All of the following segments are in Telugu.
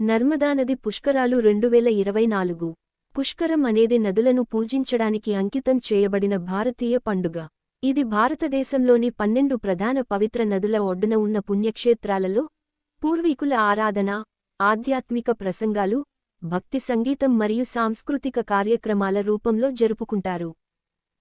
నర్మదా నది పుష్కరాలు 2024. పుష్కరం అనేది నదులను పూజించడానికి అంకితం చేయబడిన భారతీయ పండుగ. ఇది భారతదేశంలోని 12 ప్రధాన పవిత్ర నదుల ఒడ్డున ఉన్న పుణ్యక్షేత్రాలలో పూర్వీకుల ఆరాధన, ఆధ్యాత్మిక ప్రసంగాలు, భక్తి సంగీతం మరియు సాంస్కృతిక కార్యక్రమాల రూపంలో జరుపుకుంటారు.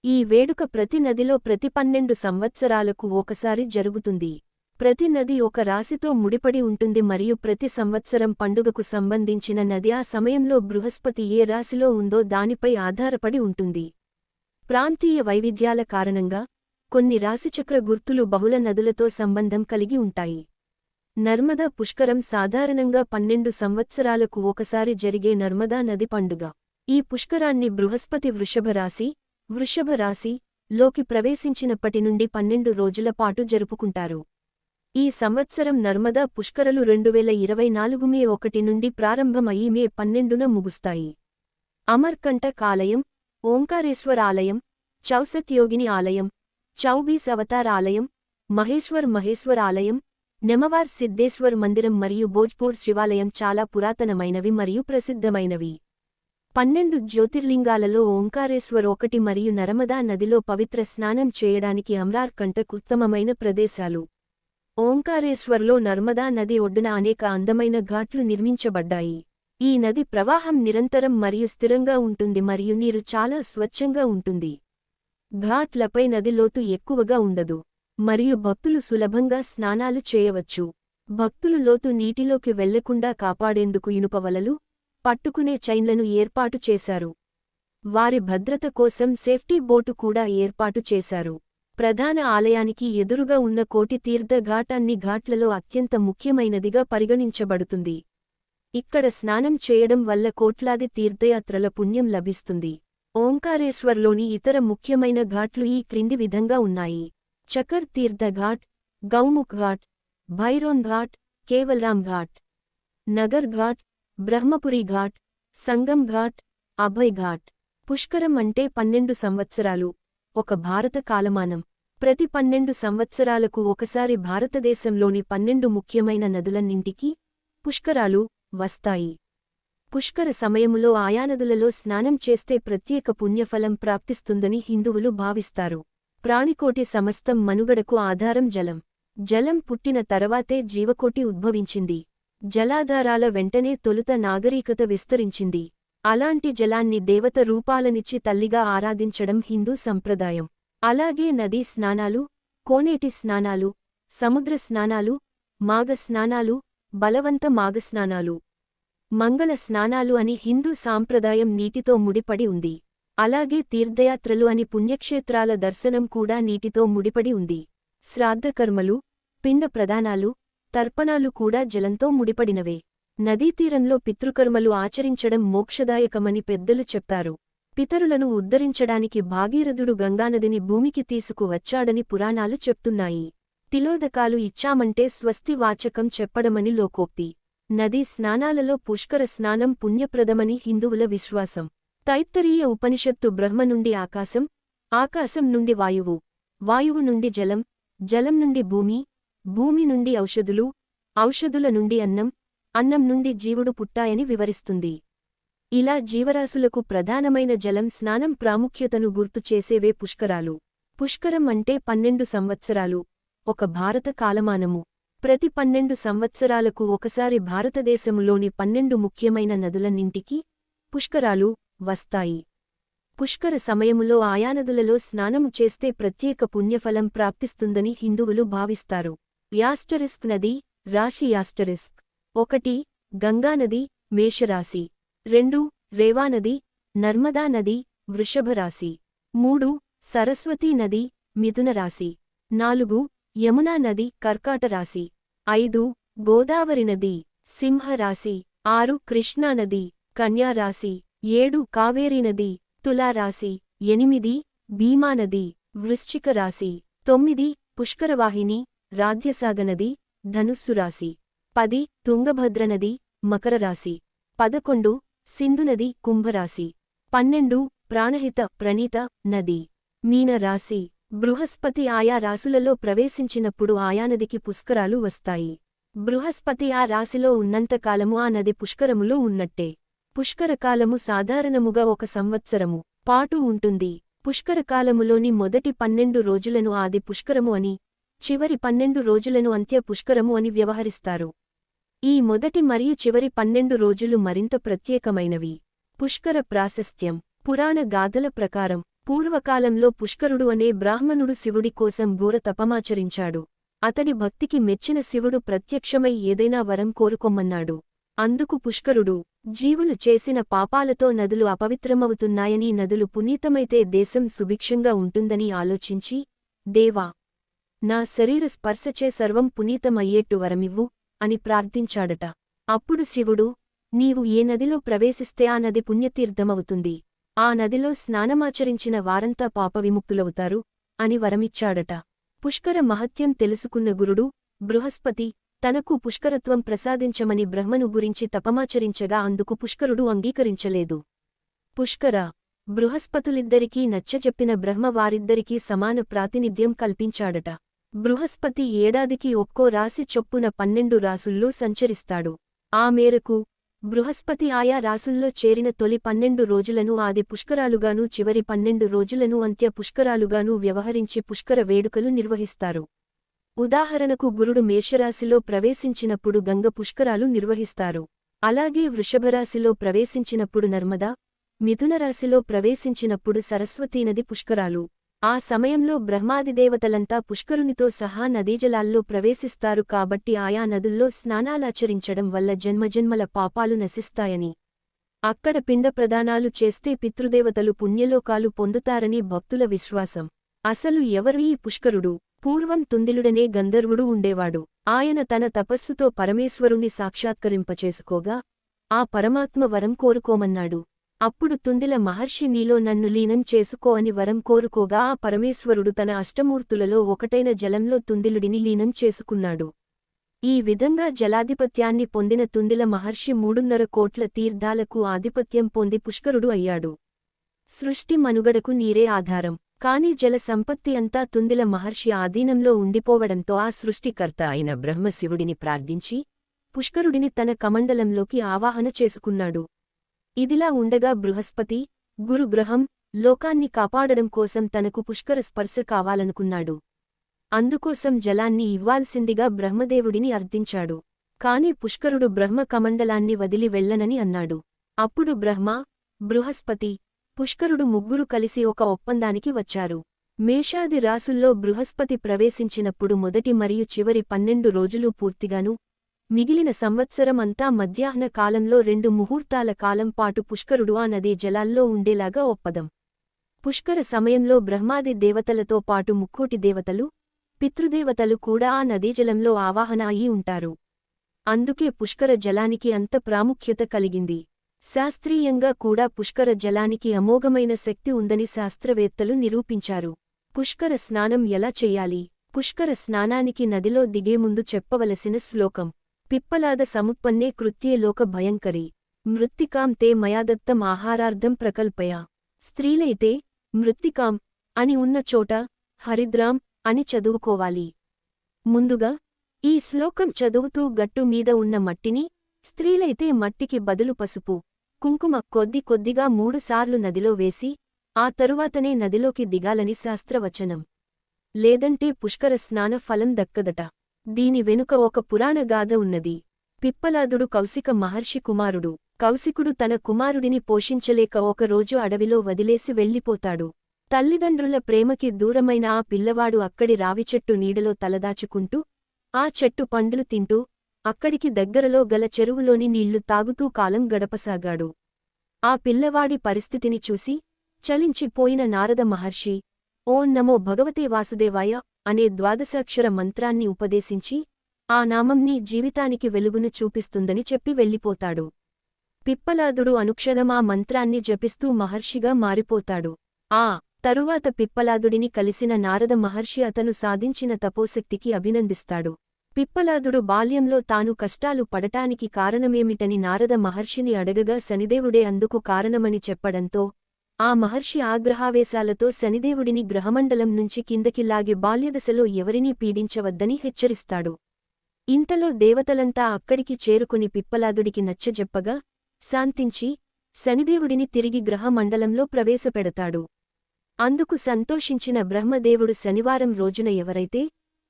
ఈ వేడుక ప్రతి నదిలో ప్రతి 12 సంవత్సరాలకు ఒకసారి జరుగుతుంది. ప్రతి నది ఒక రాశితో ముడిపడి ఉంటుంది మరియు ప్రతి సంవత్సరం పండుగకు సంబంధించిన నది ఆ సమయంలో బృహస్పతి ఏ రాశిలో ఉందో దానిపై ఆధారపడి ఉంటుంది. ప్రాంతీయ వైవిధ్యాల కారణంగా కొన్ని రాశిచక్ర గుర్తులు బహుళ నదులతో సంబంధం కలిగి ఉంటాయి. నర్మదా పుష్కరం సాధారణంగా 12 సంవత్సరాలకు ఒకసారి జరిగే నర్మదా నది పండుగ. ఈ పుష్కరాన్ని బృహస్పతి వృషభ రాశిలోకి ప్రవేశించినప్పటి నుండి 12 రోజుల పాటు జరుపుకుంటారు. ఈ సంవత్సరం నర్మదా పుష్కరలు 2024 మే 1 నుండి ప్రారంభమయ్యి మే 12న ముగుస్తాయి. అమర్కంటక్ ఆలయం, ఓంకారేశ్వర్ ఆలయం, చౌసత్ యోగిని ఆలయం, చౌబీస్ అవతార్ ఆలయం, మహేశ్వర్ ఆలయం, నెమవార్ సిద్ధేశ్వర్ మందిరం మరియు భోజ్పూర్ శివాలయం చాలా పురాతనమైనవి మరియు ప్రసిద్ధమైనవి. 12 జ్యోతిర్లింగాలలో ఓంకారేశ్వర్ ఒకటి మరియు నర్మదా నదిలో పవిత్ర స్నానం చేయడానికి అమర్కంటక్ ఉత్తమమైన ప్రదేశాలు. ఓంకారేశ్వర్లో నర్మదా నది ఒడ్డున అనేక అందమైన ఘాట్లు నిర్మించబడ్డాయి. ఈ నది ప్రవాహం నిరంతరం మరియు స్థిరంగా ఉంటుంది మరియు నీరు చాలా స్వచ్ఛంగా ఉంటుంది. ఘాట్లపై నది లోతు ఎక్కువగా ఉండదు మరియు భక్తులు సులభంగా స్నానాలు చేయవచ్చు. భక్తులు లోతు నీటిలోకి వెళ్లకుండా కాపాడేందుకు ఇనుప వలలు, పట్టుకునే చైన్లను ఏర్పాటు చేశారు. వారి భద్రత కోసం సేఫ్టీ బోటు కూడా ఏర్పాటు చేశారు. ప్రధాన ఆలయానికి ఎదురుగా ఉన్న కోటి తీర్థ ఘాట్ అన్ని ఘాట్లలో అత్యంత ముఖ్యమైనదిగా పరిగణించబడుతుంది. ఇక్కడ స్నానం చేయడం వల్ల కోట్లాది తీర్థయాత్రల పుణ్యం లభిస్తుంది. ఓంకారేశ్వర్లోని ఇతర ముఖ్యమైన ఘాట్లు ఈ క్రింది విధంగా ఉన్నాయి: చకర్ తీర్థ ఘాట్, గౌముఖ్ ఘాట్, భైరోన్ ఘాట్, కేవల్రామ్ ఘాట్, నగర్ ఘాట్, బ్రహ్మపురి ఘాట్, సంగం ఘాట్, అభయ్ ఘాట్. పుష్కరం అంటే 12 సంవత్సరాలు, ఒక భారత కాలమానం. ప్రతి 12 సంవత్సరాలకు ఒకసారి భారతదేశంలోని 12 ముఖ్యమైన నదులన్నింటికీ పుష్కరాలు వస్తాయి. పుష్కర సమయములో ఆయా నదులలో స్నానం చేస్తే ప్రత్యేక పుణ్యఫలం ప్రాప్తిస్తుందని హిందువులు భావిస్తారు. ప్రాణికోటి సమస్తం మనుగడకు ఆధారం జలం. జలం పుట్టిన తర్వాతే జీవకోటి ఉద్భవించింది. జలాధారాల వెంటనే తొలుత నాగరికత విస్తరించింది. అలాంటి జలాన్ని దేవత రూపాలనిచ్చి తల్లిగా ఆరాధించడం హిందూ సంప్రదాయం. అలాగే నదీ స్నానాలు, కోనేటి స్నానాలు, సముద్ర స్నానాలు, మాఘ స్నానాలు, బలవంత మాఘస్నానాలు, మంగళ స్నానాలు అని హిందూ సాంప్రదాయం నీటితో ముడిపడి ఉంది. అలాగే తీర్థయాత్రలు అని పుణ్యక్షేత్రాల దర్శనం కూడా నీటితో ముడిపడి ఉంది. శ్రాద్ధకర్మలు, పిండ ప్రదానాలు, తర్పణాలు కూడా జలంతో ముడిపడినవే. నదీతీరంలో పితృకర్మలు ఆచరించడం మోక్షదాయకమని పెద్దలు చెప్తారు. పితరులను ఉద్ధరించడానికి భాగీరథుడు గంగానదిని భూమికి తీసుకువచ్చాడని పురాణాలు చెప్తున్నాయి. తిలోదకాలు ఇచ్చామంటే స్వస్తి వాచకం చెప్పడమని లోకోక్తి. నదీ స్నానాలలో పుష్కర స్నానం పుణ్యప్రదమని హిందువుల విశ్వాసం. తైత్తరీయ ఉపనిషత్తు బ్రహ్మ నుండి ఆకాశం, ఆకాశం నుండి వాయువు, వాయువు నుండి జలం, జలం నుండి భూమి, భూమి నుండి ఔషధులు, ఔషధుల నుండి అన్నం, అన్నం నుండి జీవుడు పుట్టాయని వివరిస్తుంది. ఇలా జీవరాశులకు ప్రధానమైన జలం స్నానం ప్రాముఖ్యతను గుర్తు చేసేవే పుష్కరాలు. పుష్కరం అంటే 12 సంవత్సరాలు, ఒక భారత కాలమానము. ప్రతి 12 సంవత్సరాలకు ఒకసారి భారతదేశములోని 12 ముఖ్యమైన నదులన్నింటికీ పుష్కరాలు వస్తాయి. పుష్కర సమయములో ఆయా నదులలో స్నానము చేస్తే ప్రత్యేక పుణ్యఫలం ప్రాప్తిస్తుందని హిందువులు భావిస్తారు. నది రాశి. 1 గంగానది మేషరాశి, 2 రేవానది నర్మదా నది వృషభ రాశి, 3 సరస్వతీ నది మిథున రాశి, 4 యమునా నది కర్కాట రాశి, 5 గోదావరి నది సింహ రాశి, 6 కృష్ణా నది కన్యా రాశి, 7 కావేరీ నది తులా రాశి, 8 భీమా నది వృశ్చిక రాశి, 9 పుష్కరవాహిని రాధ్యసాగ నది ధనుస్సు రాశి, 10 తుంగభద్ర నది మకర రాశి, 11 సింధు నది కుంభరాశి, 12 ప్రాణహిత ప్రణీత నది మీన రాశి. బృహస్పతి ఆయా రాశులలో ప్రవేశించినప్పుడు ఆయా నదికి పుష్కరాలు వస్తాయి. బృహస్పతి ఆ రాశిలో ఉన్నంతకాలము ఆ నది పుష్కరములో ఉన్నట్టే. పుష్కరకాలము సాధారణముగా 1 సంవత్సరము పాటు ఉంటుంది. పుష్కరకాలములోని మొదటి 12 రోజులను ఆది పుష్కరము అని, చివరి 12 రోజులను అంత్య పుష్కరము అని వ్యవహరిస్తారు. ఈ మొదటి మరియు చివరి 12 రోజులు మరింత ప్రత్యేకమైనవి. పుష్కర ప్రాశస్త్యం. పురాణ గాథల ప్రకారం పూర్వకాలంలో పుష్కరుడు అనే బ్రాహ్మణుడు శివుడి కోసం ఘోర తపమాచరించాడు. అతడి భక్తికి మెచ్చిన శివుడు ప్రత్యక్షమై ఏదైనా వరం కోరుకొమ్మన్నాడు. అందుకు పుష్కరుడు, జీవులు చేసిన పాపాలతో నదులు అపవిత్రమవుతున్నాయని, నదులు పునీతమైతే దేశం సుభిక్షంగా ఉంటుందని ఆలోచించి, దేవా, నా శరీర స్పర్శచే సర్వం పునీతమయ్యేట్టు వరమివ్వు అని ప్రార్థించాడట. అప్పుడు శివుడు, నీవు ఏ నదిలో ప్రవేశిస్తే ఆ నది పుణ్యతీర్థమవుతుంది. ఆ నదిలో స్నానమాచరించిన వారంతా పాపవిముక్తులవుతారు అని వరమిచ్చాడట. పుష్కర మహత్యం తెలుసుకున్న గురుడు బృహస్పతి తనకు పుష్కరత్వం ప్రసాదించమని బ్రహ్మను గురించి తపమాచరించగా అందుకు పుష్కరుడు అంగీకరించలేదు. పుష్కర, బృహస్పతులిద్దరికీ నచ్చజెప్పిన బ్రహ్మ వారిద్దరికీ సమాన ప్రాతినిధ్యం కల్పించాడట. బృహస్పతి ఏడాదికి ఒక్కో రాశి చొప్పున 12 రాసుల్లో సంచరిస్తాడు. ఆ మేరకు బృహస్పతి ఆయా రాసుల్లో చేరిన తొలి 12 రోజులను ఆది పుష్కరాలుగానూ చివరి 12 రోజులను అంత్య పుష్కరాలుగానూ వ్యవహరించి పుష్కర వేడుకలు నిర్వహిస్తారు. ఉదాహరణకు గురుడు మేషరాశిలో ప్రవేశించినప్పుడు గంగ పుష్కరాలు నిర్వహిస్తారు. అలాగే వృషభరాశిలో ప్రవేశించినప్పుడు నర్మదా, మిథునరాశిలో ప్రవేశించినప్పుడు సరస్వతీనది పుష్కరాలు. ఆ సమయంలో బ్రహ్మాదిదేవతలంతా పుష్కరునితో సహా నదీజలాల్లో ప్రవేశిస్తారు కాబట్టి ఆయా నదుల్లో స్నానాలాచరించడం వల్ల జన్మజన్మల పాపాలు నశిస్తాయని, అక్కడ పిండ ప్రదానాలు చేస్తే పితృదేవతలు పుణ్యలోకాలు పొందుతారని భక్తుల విశ్వాసం. అసలు ఎవరు ఈ పుష్కరుడు? పూర్వం తుందిలుడనే గంధర్వుడు ఉండేవాడు. ఆయన తన తపస్సుతో పరమేశ్వరుణ్ణి సాక్షాత్కరింపచేసుకోగా ఆ పరమాత్మ వరం కోరుకోమన్నాడు. అప్పుడు తుందిల మహర్షి నీలో నన్ను లీనం చేసుకో అని వరం కోరుకోగా ఆ పరమేశ్వరుడు తన అష్టమూర్తులలో ఒకటైన జలంలో తుందిలుడిని లీనం చేసుకున్నాడు. ఈ విధంగా జలాధిపత్యాన్ని పొందిన తుందిల మహర్షి 3.5 కోట్ల తీర్థాలకు ఆధిపత్యం పొంది పుష్కరుడు అయ్యాడు. సృష్టి మనుగడకు నీరే ఆధారం. కాని జల సంపత్తి అంతా తుందిల మహర్షి ఆధీనంలో ఉండిపోవడంతో ఆ సృష్టికర్త అయిన బ్రహ్మశివుడిని ప్రార్థించి పుష్కరుడిని తన కమండలంలోకి ఆవాహన చేసుకున్నాడు. ఇదిలా ఉండగా బృహస్పతి, గురు గ్రహం, లోకాన్ని కాపాడడం కోసం తనకు పుష్కర స్పర్శ కావాలనుకున్నాడు. అందుకోసం జలాన్ని ఇవ్వాల్సిందిగా బ్రహ్మదేవుడిని అర్థించాడు. కాని పుష్కరుడు బ్రహ్మ కమండలాన్ని వదిలి వెళ్ళనని అన్నాడు. అప్పుడు బ్రహ్మ, బృహస్పతి, పుష్కరుడు ముగ్గురు కలిసి ఒక ఒప్పందానికి వచ్చారు. మేషాది రాసుల్లో బృహస్పతి ప్రవేశించినప్పుడు మొదటి మరియు చివరి 12 రోజులు పూర్తిగాను, మిగిలిన సంవత్సరం అంతా మధ్యాహ్న కాలంలో 2 ముహూర్తాల కాలం పాటు పుష్కరుడు ఆ నదీ జలాల్లో ఉండేలాగా ఒప్పదం. పుష్కర సమయంలో బ్రహ్మాది దేవతలతో పాటు ముక్కోటి దేవతలు, పితృదేవతలు కూడా ఆ నదీజలంలో ఆవాహన అయి ఉంటారు. అందుకే పుష్కర జలానికి అంత ప్రాముఖ్యత కలిగింది. శాస్త్రీయంగా కూడా పుష్కర జలానికి అమోఘమైన శక్తి ఉందని శాస్త్రవేత్తలు నిరూపించారు. పుష్కర స్నానం ఎలా చెయ్యాలి? పుష్కర స్నానానికి నదిలో దిగే ముందు చెప్పవలసిన శ్లోకం: పిప్పలాద సముత్పన్నే కృత్యే లోక భయంకరి మృత్తికాం తే మయాదత్తం ఆహారార్థం ప్రకల్పయ. స్త్రీలైతే మృత్తికాం అని ఉన్న చోట హరిద్రాం అని చదువుకోవాలి. ముందుగా ఈ శ్లోకం చదువుతూ గట్టు మీద ఉన్న మట్టిని, స్త్రీలైతే మట్టికి బదులు పసుపు, కుంకుమ కొద్ది కొద్దిగా 3 సార్లు నదిలో వేసి ఆ తరువాతనే నదిలోకి దిగాలని శాస్త్రవచనం. లేదంటే పుష్కర స్నాన ఫలం దక్కదట. దీని వెనుక ఒక పురాణగాథ ఉన్నది. పిప్పలాదుడు కౌశిక మహర్షి కుమారుడు. కౌశికుడు తన కుమారుడిని పోషించలేక ఒకరోజు అడవిలో వదిలేసి వెళ్ళిపోతాడు. తల్లిదండ్రుల ప్రేమకి దూరమైన ఆ పిల్లవాడు అక్కడి రావిచెట్టు నీడలో తలదాచుకుంటూ, ఆ చెట్టు పండ్లు తింటూ, అక్కడికి దగ్గరలో గల చెరువులోని నీళ్లు తాగుతూ కాలం గడపసాగాడు. ఆ పిల్లవాడి పరిస్థితిని చూసి చలించిపోయిన నారద మహర్షి ఓం నమో భగవతే వాసుదేవాయ అనే ద్వాదశాక్షర మంత్రాన్ని ఉపదేశించి ఆ నామం నీ జీవితానికి వెలుగును చూపిస్తుందని చెప్పి వెళ్ళిపోతాడు. పిప్పలాదుడు అనుక్షణం ఆ మంత్రాన్ని జపిస్తూ మహర్షిగా మారిపోతాడు. ఆ తరువాత పిప్పలాదుడిని కలిసిన నారద మహర్షి అతను సాధించిన తపోశక్తికి అభినందిస్తాడు. పిప్పలాదుడు బాల్యంలో తాను కష్టాలు పడటానికి కారణమేమిటని నారద మహర్షిని అడగగా శనిదేవుడే అందుకు కారణమని చెప్పడంతో ఆ మహర్షి ఆగ్రహావేశాలతో శనిదేవుడిని గ్రహమండలం నుంచి కిందకి లాగి బాల్యదశలో ఎవరినీ పీడించవద్దని హెచ్చరిస్తాడు. ఇంతలో దేవతలంతా అక్కడికి చేరుకుని పిప్పలాదుడికి నచ్చజెప్పగా శాంతించి శనిదేవుడిని తిరిగి గ్రహమండలంలో ప్రవేశపెడతాడు. అందుకు సంతోషించిన బ్రహ్మదేవుడు శనివారం రోజున ఎవరైతే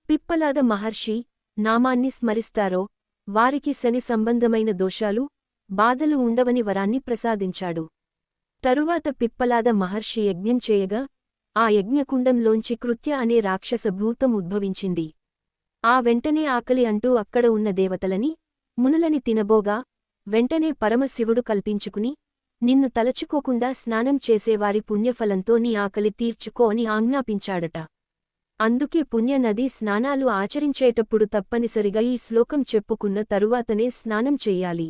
పిప్పలాద మహర్షి నామాన్ని స్మరిస్తారో వారికి శని సంబంధమైన దోషాలు బాధలు ఉండవని వరాన్ని ప్రసాదించాడు. తరువాత పిప్పలాద మహర్షి యజ్ఞం చేయగా ఆ యజ్ఞకుండంలోంచి కృత్య అనే రాక్షస భూతం ఉద్భవించింది. ఆ వెంటనే ఆకలి అంటూ అక్కడ ఉన్న దేవతలని మునులని తినబోగా వెంటనే పరమశివుడు కల్పించుకుని నిన్ను తలచుకోకుండా స్నానం చేసేవారి పుణ్యఫలంతో నీ ఆకలి తీర్చుకో అని ఆజ్ఞాపించాడట. అందుకే పుణ్యనదీ స్నానాలు ఆచరించేటప్పుడు తప్పనిసరిగా ఈ శ్లోకం చెప్పుకున్న తరువాతనే స్నానం చెయ్యాలి.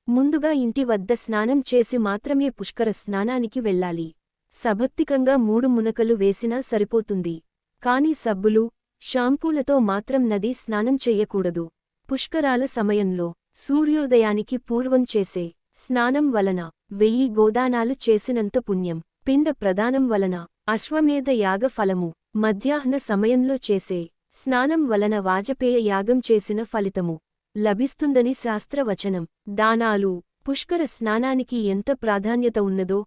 ముందుగా ఇంటి వద్ద స్నానం చేసి మాత్రమే పుష్కర స్నానానికి వెళ్ళాలి. సభక్తికంగా 3 మునకలు వేసినా సరిపోతుంది. కాని సబ్బులు షాంపూలతో మాత్రం నదీ స్నానం చెయ్యకూడదు. పుష్కరాల సమయంలో సూర్యోదయానికి పూర్వం చేసే స్నానం వలన 1000 గోదానాలు చేసినంత పుణ్యం, పిండ ప్రదానం వలన అశ్వమేధ యాగ ఫలము, మధ్యాహ్న సమయంలో చేసే స్నానం వలన వాజపేయ యాగం చేసిన ఫలితము లభిస్తుందని శాస్త్రవచనం. దానాలు పుష్కర స్నానానికి ఎంత ప్రాధాన్యత ఉన్నదో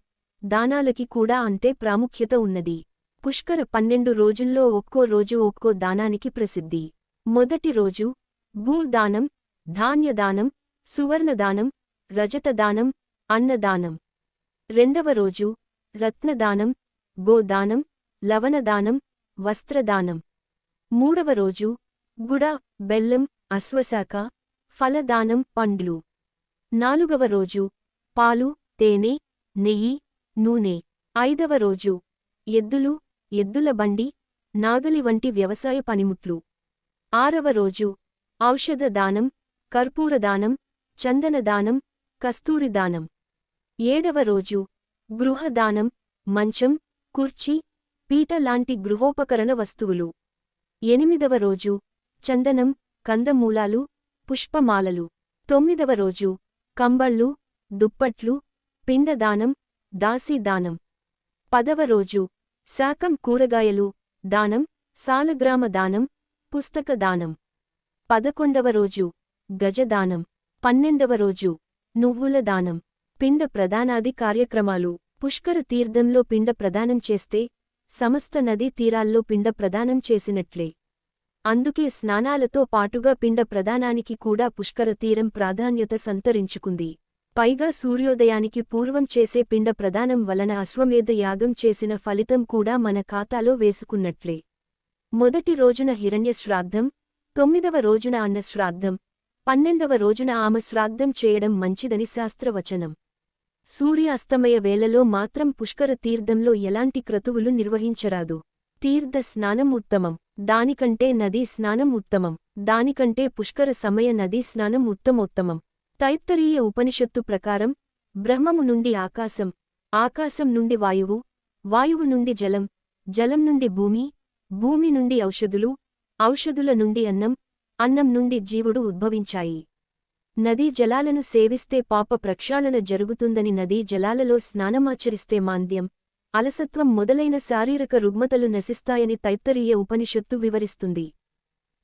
దానాలకి కూడా అంతే ప్రాముఖ్యత ఉన్నది. పుష్కర 12 రోజుల్లో ఒక్కో రోజు ఒక్కో దానానికి ప్రసిద్ధి. మొదటి రోజు భూదానం, ధాన్యదానం, సువర్ణదానం, రజతదానం, అన్నదానం. రెండవ రోజు రత్నదానం, గోదానం, లవణదానం, వస్త్రదానం. మూడవ రోజు గుడ, బెల్లం, అశ్వశాఖ, ఫలదానం, పండ్లు. నాలుగవ రోజు పాలు, తేనె, నెయ్యి, నూనె. ఐదవ రోజు ఎద్దులు, ఎద్దుల బండి, నాగలి వంటి వ్యవసాయ పనిముట్లు. ఆరవ రోజు ఔషధ దానం, కర్పూరదానం, చందనదానం, కస్తూరిదానం. ఏడవ రోజు గృహదానం, మంచం, కుర్చీ, పీట లాంటి గృహోపకరణ వస్తువులు. ఎనిమిదవ రోజు చందనం, కందమూలాలు, పుష్పమాలలు. తొమ్మిదవ రోజు కంబళ్ళు, దుప్పట్లు, పిండదానం, దాసీదానం. 10వ రోజు శాకం కూరగాయలు దానం, సాలగ్రామ దానం, పుస్తక దానం. 11వ రోజు గజదానం. 12వ రోజు నువ్వుల దానం. పిండ ప్రదానాది కార్యక్రమాలు. పుష్కర తీర్థంలో పిండ ప్రదానం చేస్తే సమస్త నదీ తీరాల్లో పిండ ప్రదానం చేసినట్లే. అందుకే స్నానాలతో పాటుగా పిండ ప్రదానానికి కూడా పుష్కర తీరం ప్రాధాన్యత సంతరించుకుంది. పైగా సూర్యోదయానికి పూర్వం చేసే పిండ ప్రదానం వలన అశ్వమేధ యాగం చేసిన ఫలితం కూడా మన ఖాతాలో వేసుకున్నట్లే. మొదటి రోజున హిరణ్య శ్రాద్ధం, 9వ రోజున అన్న శ్రాద్ధం, 12వ రోజున ఆమ శ్రాద్ధం చేయడం మంచిదని శాస్త్రవచనం. సూర్య అస్తమయ వేళలో మాత్రం పుష్కర తీర్థంలో ఎలాంటి క్రతువులు నిర్వహించరాదు. తీర్థ స్నానం ఉత్తమం, దానికంటే నదీ స్నానం ఉత్తమం, దానికంటే పుష్కర సమయ నదీ స్నానం ఉత్తమోత్తమం. తైత్తరీయ ఉపనిషత్తు ప్రకారం బ్రహ్మము నుండి ఆకాశం, ఆకాశం నుండి వాయువు, వాయువు నుండి జలం, జలం నుండి భూమి, భూమి నుండి ఔషధులు, ఔషధుల నుండి అన్నం, అన్నం నుండి జీవుడు ఉద్భవించాయి. నదీ జలాలను సేవిస్తే పాప ప్రక్షాళన జరుగుతుందని, నదీ జలాలలో స్నానమాచరిస్తే మాంద్యం, అలసత్వం మొదలైన శారీరక రుగ్మతలు నశిస్తాయని తైత్తరీయ ఉపనిషత్తు వివరిస్తుంది.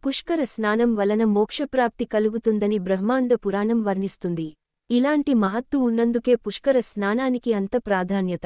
పుష్కర స్నానం వలన మోక్షప్రాప్తి కలుగుతుందని బ్రహ్మాండ పురాణం వర్ణిస్తుంది. ఇలాంటి మహత్తు ఉన్నందుకే పుష్కర స్నానానికి అంత ప్రాధాన్యత.